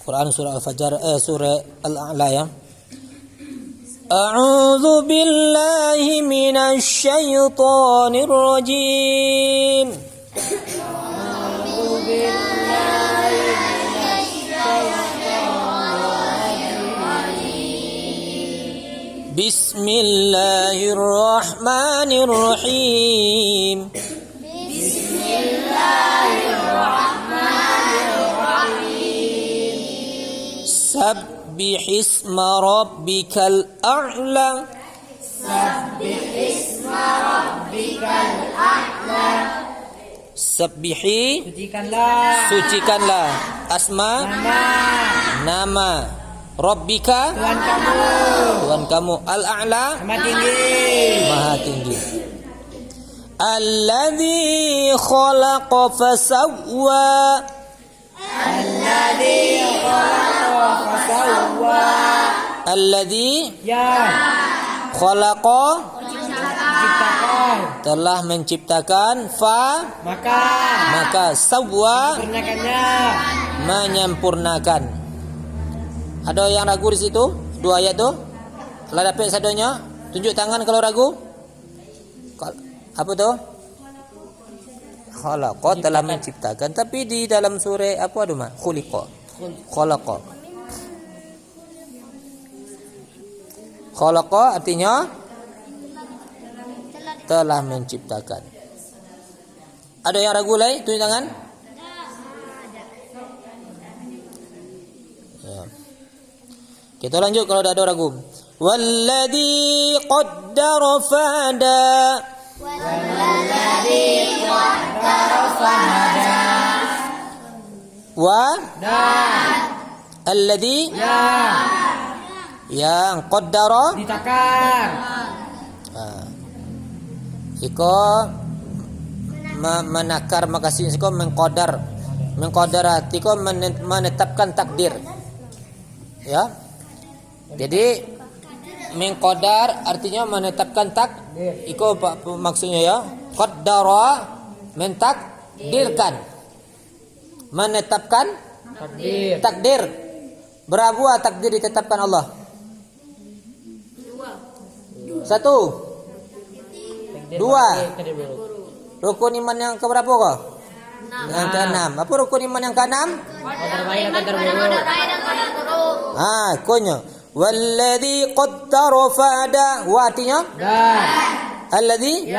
Quran surah Al-Fajr surah Al-A'la ya. A'udzu billahi minasy syaithanir rajim. A'udzu billahi minasy syaitonir rajim. Bismillahirrahmanirrahim. Sabbihisma rabbikal a'la. Sabbihisma rabbikal a'la. Sabbihi, sucikanlah asma, nama Rabbika, Tuhan kamu, al-a'la, maha tinggi. Alladzi khalaqa fasawwa. Alladzi khalaqa, telah menciptakan, maka sawwa, menyempurnakan. Ada yang ragu di situ? Dua ayat tu? Kalau dapat sadonya, tunjuk tangan kalau ragu. Apa tu? Khalaqa, telah menciptakan. Tapi di dalam surah apa ada mah? Khuliqa. Khalaqa. Khalaqa artinya telah menciptakan. Ada yang ragu lagi? Tunjuk tangan. Ya. Kita lanjut kalau ada ragu. Walladzi qaddara fahada. Walladzi qaddara fahada. Wa alladzi yang qaddara ditakar. Iko menakar makasih iko mengqadar. Mengqadar iko menetapkan takdir. Ya. Jadi mengqadar artinya menetapkan takdir. Iko maksudnya ya. Qaddara mentakdirkan. Menetapkan takdir. Berapa takdir ditetapkan Allah? Satu, dua. Rukun iman yang keberapa kok? Yang keenam. Apa rukun iman yang keenam? Konyo. Walladzi qaddara fahada. Wa artinya? Alladzi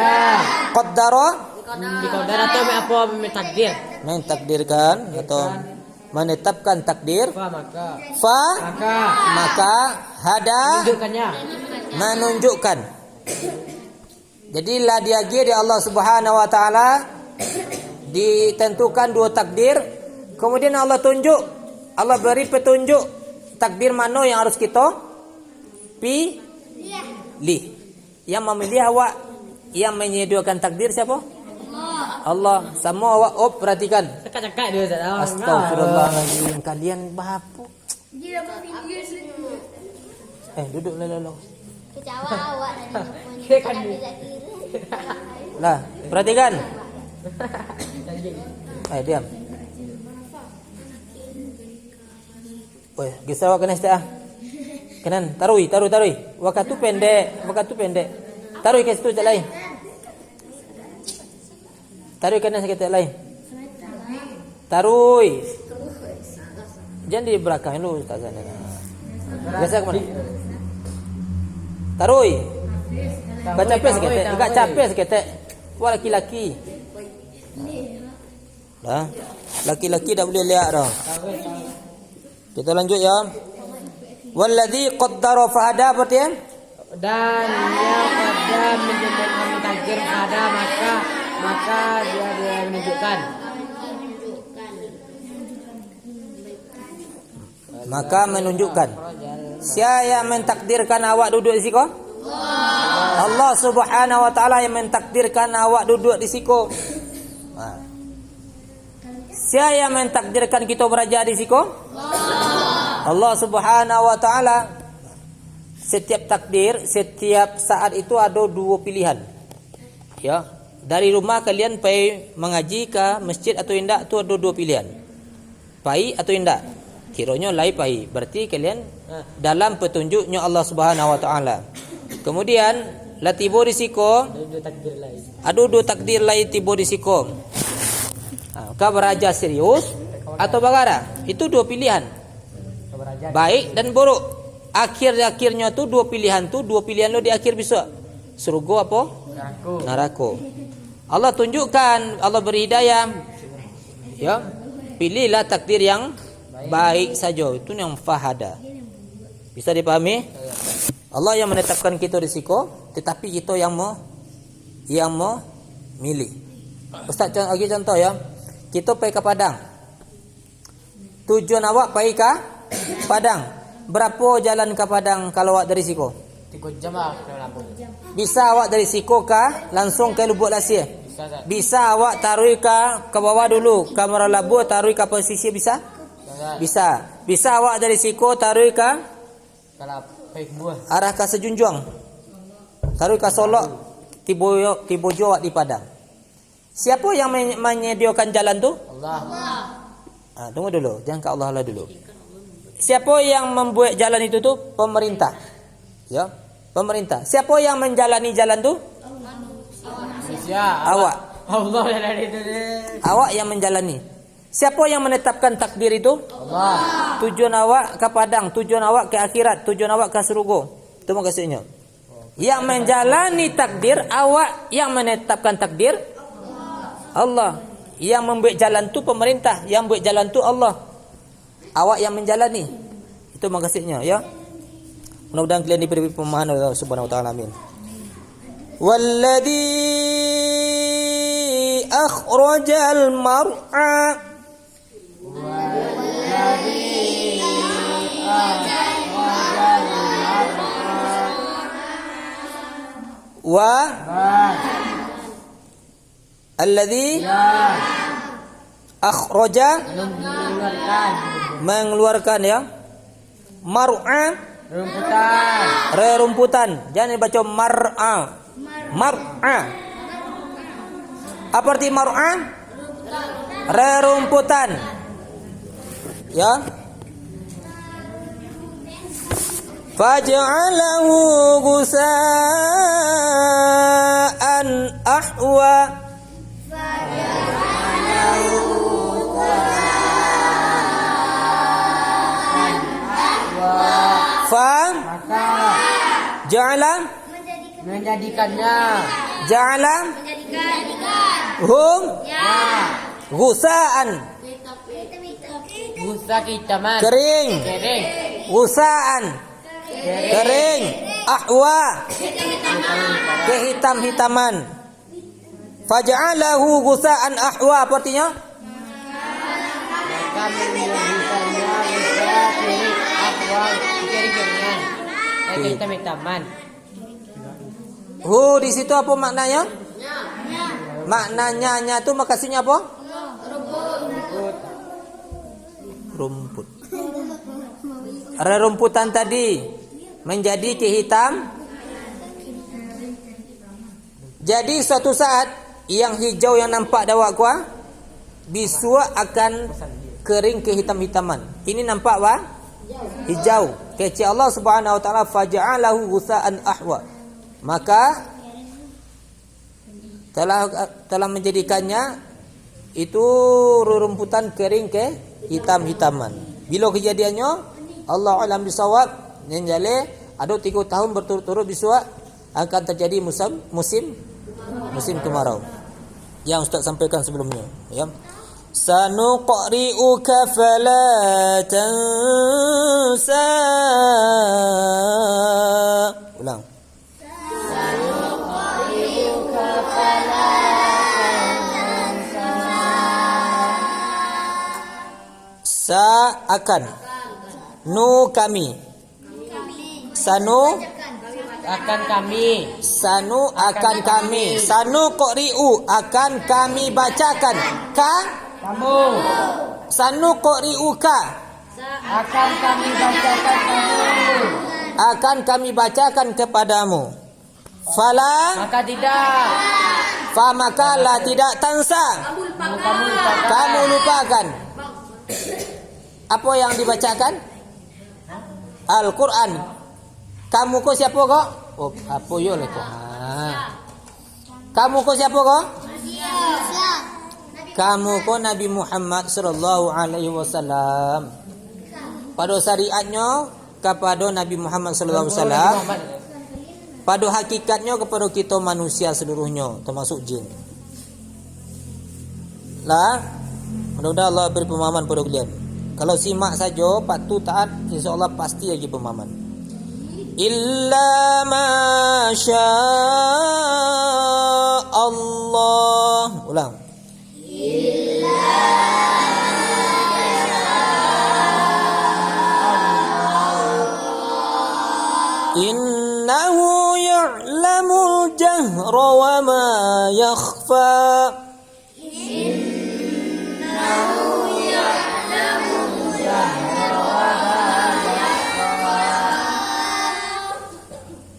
qaddara. Diqaddara itu apa? Mentakdir. Mentakdirkan atau menetapkan takdir. Maka hada menunjukkan. Jadi la diagi di Allah Subhanahu wa taala ditentukan dua takdir, kemudian Allah tunjuk, Allah beri petunjuk takdir mana yang harus kita pilih. Yang memilih awak, yang menyediakan takdir siapa? Allah. Sama awak perhatikan. Cakap dia Ustaz. Astagfirullahaladzim. Kalian bapu. Duduk lalu. Kecewa awak Lah, perhatikan. Diam. Woi, geser awak kena istirahat. Kanan, tarui. Waktu pendek. Tarui ke situ tak lain. Tarui kanan sikit lain. Tarui. Jangan di belakang dulu ustaz sana. Biasa ke mana? Tarui. Kau capek sikit. Enggak capek sikit. Wah laki-laki. Dah. Laki-laki dah boleh lihat dah. Kita lanjut ya. Walladzi qaddara fahada berarti ya? Dan yang qaddar menjadikan takdir ada maka dia menunjukkan. Maka menunjukkan. Siapa yang mentakdirkan awak duduk di situ? Allah Subhanahu wa taala yang mentakdirkan awak duduk di situ. Siapa yang mentakdirkan kita berada di situ? Allah Subhanahu wa taala. Setiap takdir, setiap saat itu ada dua pilihan. Ya, dari rumah kalian pergi mengaji ke masjid atau tidak, itu ada dua pilihan. Pergi atau tidak. Kiranya lai pai. Berarti kalian dalam petunjuknya Allah Subhanahu wa taala. Kemudian la tibo risiko, Ada takdir lain. ada dua takdir lain tibo risiko. Kau beraja serius atau bagara? Itu dua pilihan. Baik dan buruk. Akhirnya tu dua pilihan lo di akhir besok. Surga apa? Neraka. Allah tunjukkan, Allah beri hidayah. Ya. Pilihlah takdir yang baik saja. Itu yang fahada. Bisa dipahami? Allah yang menetapkan kita risiko, tetapi kita yang mau milih. Ustaz bagi contoh ya. Kita pergi ke Padang. Tujuan awak pergi ke Padang. Berapa jalan ke Padang kalau awak dari Siko? 3 jam lah kalau lampu. Bisa awak dari Siko ke langsung ke Lubuk Lasir? Bisa tak? Bisa awak taruh ke bawah dulu, kamera labu taruh ke posisi bisa? Bisa. Bisa awak dari Siko taruh ke Kalau baik buah. arah ke Sejunjung. Taruh ke Solok, Tibojo awak di Padang. Siapa yang menyediakan jalan tu? Allah. Tunggu dulu, jangan ke Allah dulu. Siapa yang membuat jalan itu tu? Pemerintah. Ya, pemerintah. Siapa yang menjalani jalan tu? Manusia. Awak. Allah yang ada itu deh. Awak yang menjalani. Siapa yang menetapkan takdir itu? Allah. Tujuan awak ke Padang, tujuan awak ke akhirat, tujuan awak ke surga. Itu maksudnya. Yang menjalani takdir awak, yang menetapkan takdir Allah. Yang membuat jalan tu pemerintah, yang buat jalan tu Allah. Awak yang menjalani. Itu maksudnya, ya. Mudah-mudahan kalian diberi pemahaman Allah Subhanahu wa taala. Amin. Walladzi akhrajal mar'a wa alladzi akhraja mengeluarkan ya mar'a rerumputan. Jangan dibaca mar'a. Mar'a. Apa arti mar'a? Rerumputan. Ya. Faj'alahu gusa'an ahwa. Maka Ja'ala menjadikannya Ja'ala hum gusa'an busa kitaman kering kering gusa'an kering ahwa kehitam-hitaman. Faja'alahu gusa'an ahwa apa artinya? maka menjadikannya busa kering ahwal kering-keringnya kehitam-hitaman. Di situ apa maknanya? Maknanya tu makasihnya apa? Rumput. Rerumputan tadi menjadi kehitam. Jadi suatu saat yang hijau yang nampak dawak kuah bisua akan kering kehitam-hitaman. Ini nampak apa? Hijau. Kecil Allah Subhanahu wa taala faja'alahu gusa'an ahwa. Maka telah menjadikannya itu rerumputan kering ke hitam-hitaman. Bila kejadiannya Allah alam bisawab menjale ada 3 tahun berturut-turut biswa akan terjadi musim kemarau. Yang Ustaz sampaikan sebelumnya, ya. Sanuqri'uka fala tansa. Ulang. Sanuqri'uka fala tansa. Sa akan. Nu kami. Sanu akan kami Sanu akan kami. Sanu qori'u akan kami bacakan. kamu Sanu qori'uka akan kami bacakan kamu akan kami bacakan kepadamu. Fala maka tidak maka la tidak tansa kamu lupakan kamu lupakan. Apa yang dibacakan? Al-Quran. Kamu ko siapa kok? Oh, apa yo le kok? Kamu ko siapa kok? Kamu ko Nabi Muhammad sallallahu alaihi wasallam. Pada syariatnya kepada Nabi Muhammad sallallahu alaihi wasallam. Pada hakikatnya kepada kita manusia seluruhnya, termasuk jin. Lah, mudah-mudahan Allah beri pemahaman pada kalian. Kalau simak saja, patuh taat, insya-Allah pasti lagi pemahaman. Illa ma sya Allah. Ulang. Innahu ya'lamul jahra wa ma yakhfa.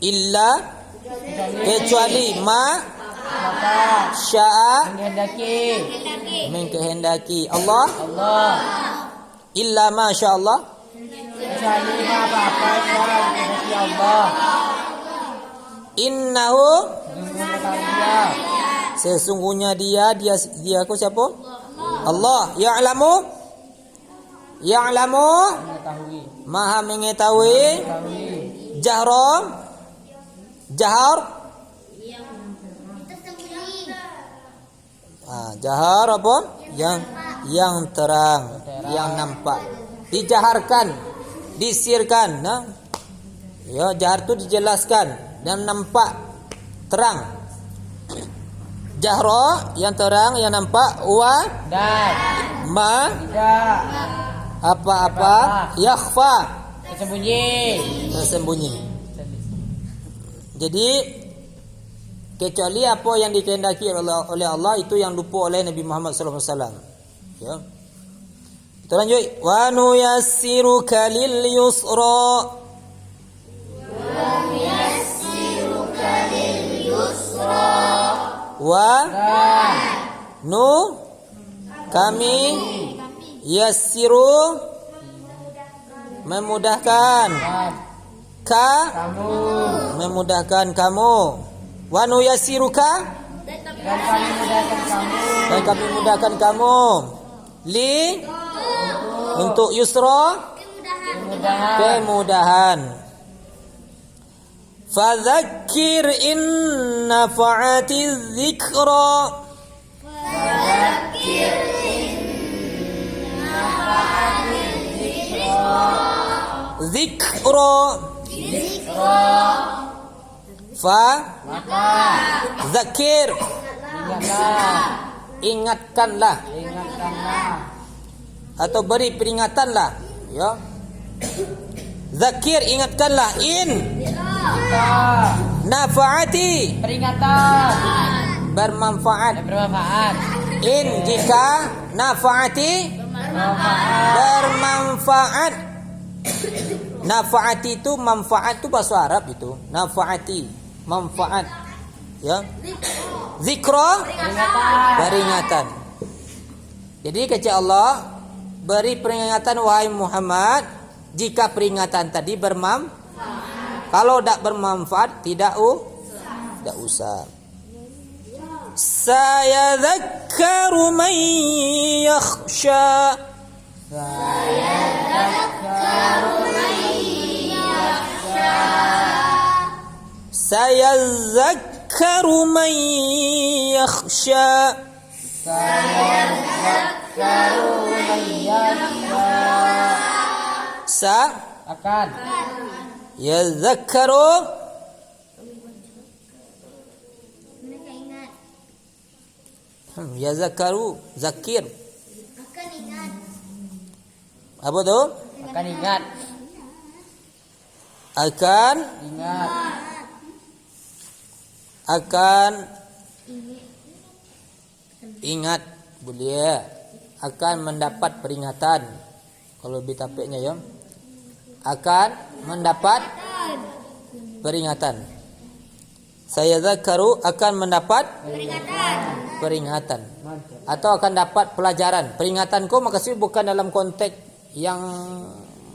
Illa kecuali ma syaa mengkehendaki Allah illa ma syaa Allah Kecuali apa-apa yang dikehendaki Allah. innahu sesungguhnya dia aku siapa? Allah ya'lamu Mengetahui. maha mengetahui jahra jahar jahar apa? Yang terang, yang nampak. Dijaharkan, disirkan, nah. Ya, jahar itu dijelaskan dan nampak terang. Jahra yang terang, yang nampak, wa Dan ma tidak apa-apa yakhfa tersembunyi. Jadi kecuali apa yang dikehendaki oleh Allah itu yang lupa oleh Nabi Muhammad sallallahu alaihi wasallam. Ya. Kita lanjut. Wa nuyassiruka lil yusra. Wa nu kami yassiru memudahkan ka memudahkan kamu wa nuyassiruka dan kami mudahkan kamu li untuk yusra kemudahan fadzakir in nafa'atiz dzikra dzikra fa zakir ingatkanlah atau beri peringatanlah ya zakir ingatkanlah in nafaati peringatan bermanfaat bermanfaat. in jika nafaati bermanfaat nafaati itu manfaat itu bahasa Arab itu nafaati manfaat ya zikra peringatan. Jadi kata Allah beri peringatan wahai Muhammad jika peringatan tadi bermanfaat. Kalau tidak bermanfaat tidak usah. Sayadzakkaru man yakhsha. Sayadzakkaru man yakhsha. Akan Yadzakkaru Yadzakkaru zakir apa tu? akan ingat akan ingat boleh akan mendapat peringatan kalau lebih tapiknya ya akan mendapat peringatan. Saya zakaru akan mendapat peringatan atau akan dapat pelajaran. Peringatanku maksudnya bukan dalam konteks yang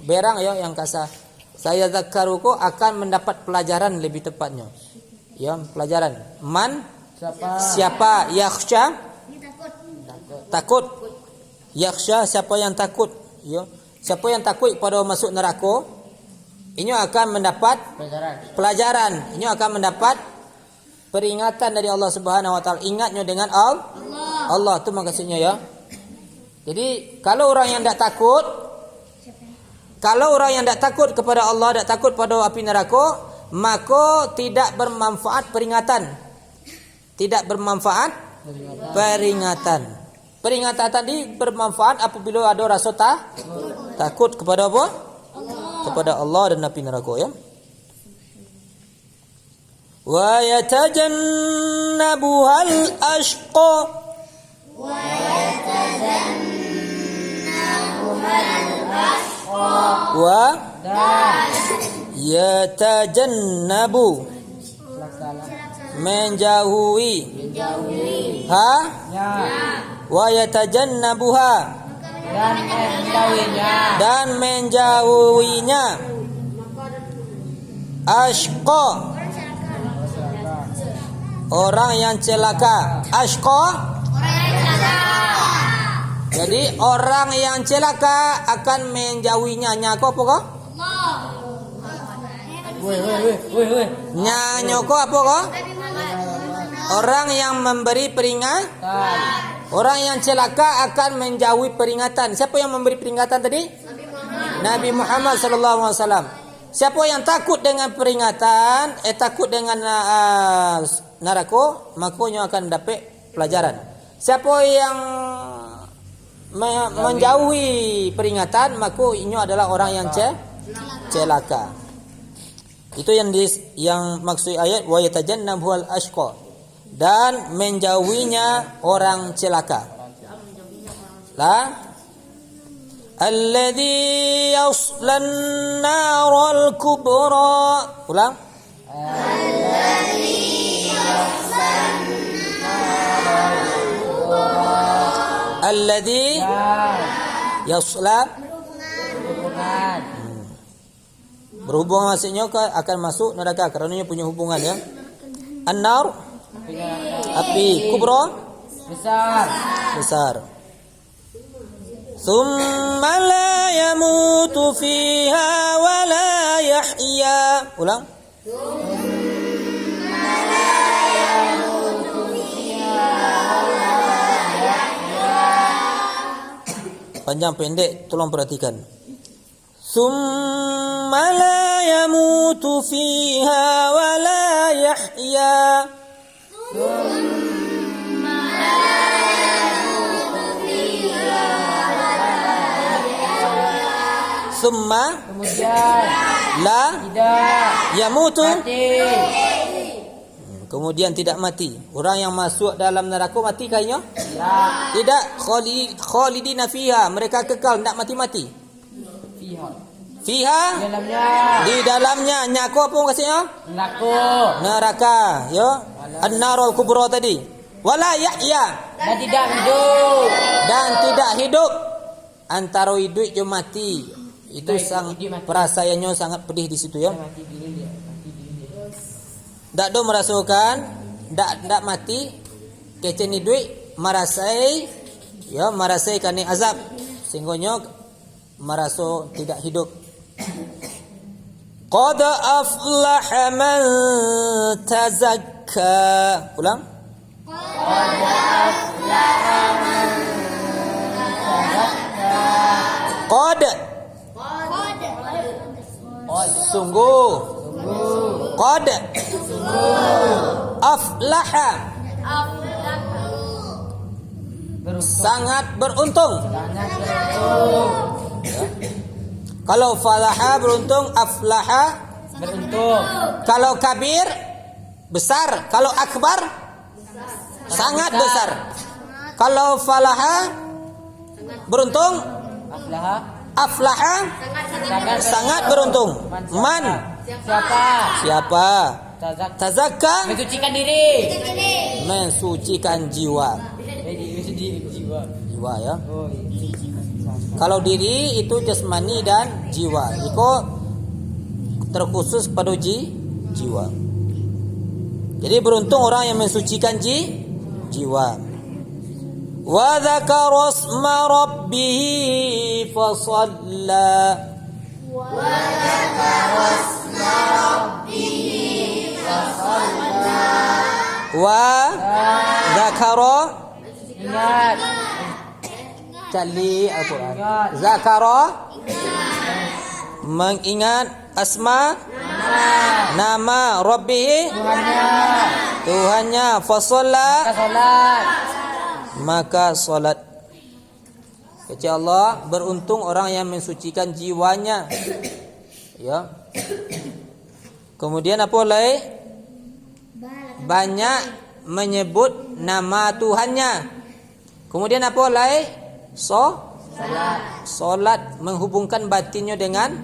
berang ya, yang kasar. Saya zakaruku akan mendapat pelajaran lebih tepatnya. Ya, pelajaran. Man siapa yakhsha takut. Yakhsha siapa yang takut, ya. Siapa yang takut pada masuk neraka, ini akan mendapat pelajaran. Ini akan mendapat peringatan dari Allah Subhanahu wa taala. Ingatnya dengan Allah tu maksudnya ya. Jadi kalau orang yang tidak takut, kepada Allah, tidak takut pada api neraka, maka tidak bermanfaat peringatan. Tidak bermanfaat peringatan. Peringatan tadi bermanfaat apabila ada rasa takut kepada apa? Kepada Allah dan api neraka ya. Wa yatajannabuhal ashqa. Wa yatajannabu menjauhi ha wa yatajannabuha dan menjauhinya ashqa orang yang celaka. Ashqa jadi orang yang celaka akan menjauhinya. Nyako apa kok? Nyanyoko apa kok? Orang yang memberi peringatan. Orang yang celaka akan menjauhi peringatan. Siapa yang memberi peringatan tadi? Nabi Muhammad sallallahu alaihi wasallam. Siapa yang takut dengan peringatan, takut dengan neraka, makanya akan dapat pelajaran. Siapa yang menjauhi peringatan, maka ini adalah orang yang celaka. Itu yang maksud ayat wa yatajannabuhal ashqa, dan menjauhinya orang celaka. La alladzi yaslan naral kubra. Ulang. Alladzi yaslan naral kubra. Alladzi yasla berhubungan maksudnya akan masuk neraka kerana punya hubungan ya. An-nar api, kubra besar. Thumma la yamutu fiha wa la yahya. Ulang. Panjang pendek tolong perhatikan. Summa la yamutu fiha wa la yahya. Summa la yamutu fiha wa la yahya. Summa kemudian la tidak yamutu mati. Kemudian tidak mati. Orang yang masuk dalam neraka mati kayaknya? Tidak. Khalidina fiha. Mereka kekal, tidak mati-mati. Fiha. Di dalamnya. Nyako apa maksudnya? Neraka. Ya. An-narul kubra tadi. Wala yahya. Dan tidak hidup. Antara hidup je mati. Itu perasaannya sangat pedih di situ ya. Tak do merasakan, tak mati, kecen hidup, merasai kani azab, sehingga merasa tidak hidup. Qad aflaha man tazakka. Ulang. Qad aflaha man tazakka. Qad. Sungguh. Qad aflaha sangat beruntung. Kalau falaha beruntung, aflaha beruntung. Kalau kabir besar, kalau akbar sangat besar. Kalau falaha beruntung, aflaha sangat beruntung. Man siapa tazakka mensucikan jiwa ya. Kalau diri itu jasmani dan jiwa. Iko terkhusus pada jiwa. Jadi beruntung orang yang mensucikan jiwa. Wa dzakara asma rabbih fa shalla. Wa dzakara Ingat. Cali Al-Quran. Zakara mengingat asma nama Rabbih Tuhannya fasalla Salat. maka solat. Kata Allah, beruntung orang yang mensucikan jiwanya. Ya. Kemudian apa lagi? Banyak menyebut nama Tuhannya. Kemudian apa lagi? Solat menghubungkan batinnya dengan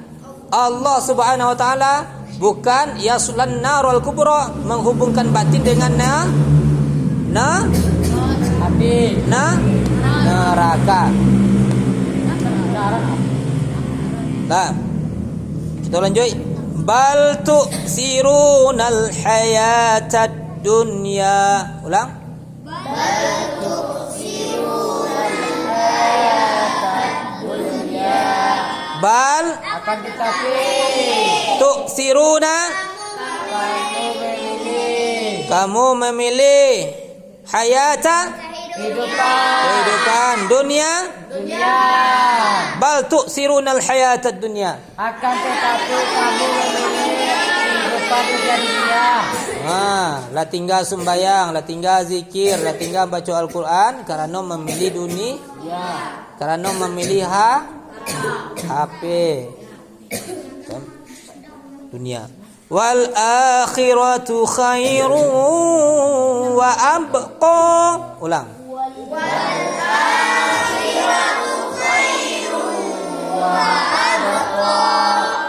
Allah Subhanahu wa taala, bukan yaslan narul kubra, menghubungkan batin dengan Api. neraka. Nah, kita lanjut. Bal tu'sirunal hayatad dunya. Ulang. Bal Akan tetapi tu'siruna kamu memilih hayata kehidupan dunia. Bal tu'sirunal hayatad dunya. akan tetapi kamu memilih kehidupan dunia. Lah tinggal sembahyang, lah tinggal zikir, lah tinggal baca Al-Quran karena memilih dunia, karena memilih HP dunia. Wal akhiratu khairu wa abqa. Ulang.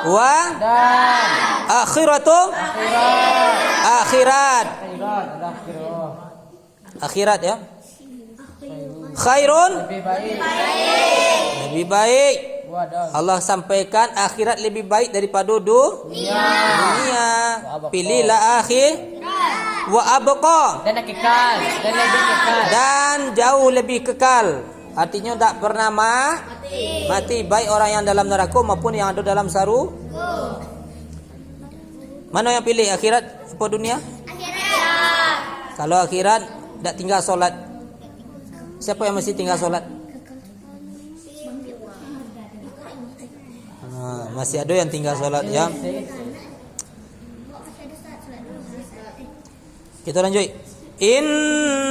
Wa Dan akhiratu akhirat. Akhirat ya. Khairun lebih baik. lebih baik. Wadah. Allah sampaikan akhirat lebih baik daripada dunia. Pilihlah akhir wa abqa Dan kekal. Dan lebih kekal. dan jauh lebih kekal. Artinya tak pernah mati. Baik orang yang dalam neraka maupun yang ada dalam saru. Mana yang pilih akhirat atau dunia? Kalau akhirat tak tinggal solat. Siapa yang mesti tinggal solat? Masih ada yang tinggal solat ya. Kita lanjut.